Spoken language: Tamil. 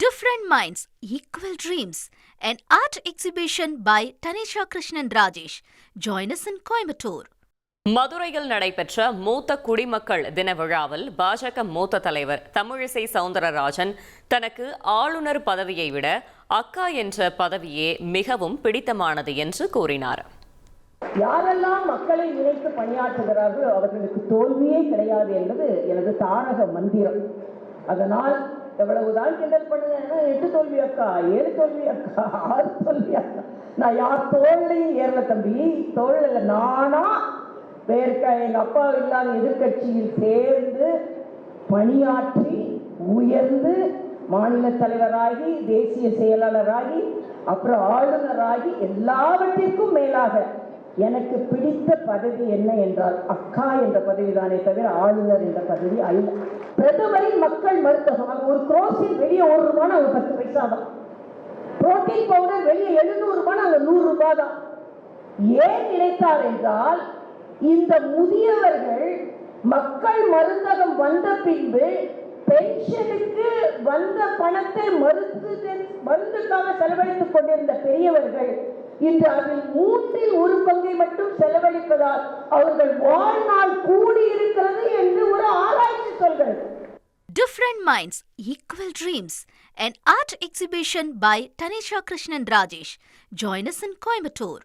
Different Minds, Equal Dreams, an art exhibition by Tanisha Krishnan Rajesh. Join us in Coimbatore. மதுரையில் நடைபெற்ற மூத்த குடிமக்கள் தின விழாவில் பாஜக மூத்த தலைவர் தமிழிசை சவுந்தரராஜன் தனக்கு ஆளுநர் பதவியை விட அக்கா என்ற பதவியே மிகவும் பிடித்தமானது என்று கூறினார். யாரெல்லாம் மக்களை நினைத்து பணியாற்றுகிறார்களோ அவர்களுக்கு தோல்வியே கிடையாது என்பது எனது தாரக மந்திரம். அதனால் எவ்வளவுதான் கிண்டல் பண்ணுங்க, 8 தோல்வி அக்கா, 7 தோல்வி அக்கா, 6 தோல்வி அக்கா, நான் யார் தோல்லையும் ஏறல தம்பி. தோல்ல நானா வேர்க்க எங்க அப்பா இல்லாத எதிர்கட்சியில் சேர்ந்து பணியாற்றி உயர்ந்து மாநில தலைவராகி தேசிய செயலாளராகி அப்புறம் ஆளுநராகி எல்லாவற்றிற்கும் மேலாக எனக்கு பிடித்த பதவி என்ன என்றால் அக்கா என்ற பதவிதானே தவிர ஆளுநர் என்ற பதவி அல்ல. பிரதமரின் மக்கள் மருந்தகம், ஒரு குரோசின் வெளியே 1 ரூபாய், ஒரு 10 பைசா தான். புரோட்டீன் பவுடர் வெளியே 700 ரூபாய், அங்க 100 ரூபாய் தான். ஏன் நினைத்தார் என்றால் இந்த முதியவர்கள் மக்கள் மருந்தகம் வந்த பின்பு பென்ஷனுக்கு வந்த பணத்தை மருந்துக்காக செலவழித்துக் கொண்டிருந்த பெரியவர்கள் இன்று அதில் 1/3 பங்கை மட்டும் செலவழிப்பதால் அவர்கள் வாழ்நாள் கூடியிருக்கிறது என்று ஒரு ஆராய்ச்சி சொல்கிறது. Different Minds, Equal Dreams, an art exhibition by Tanisha Krishnan Rajesh. Join us in Coimbatore.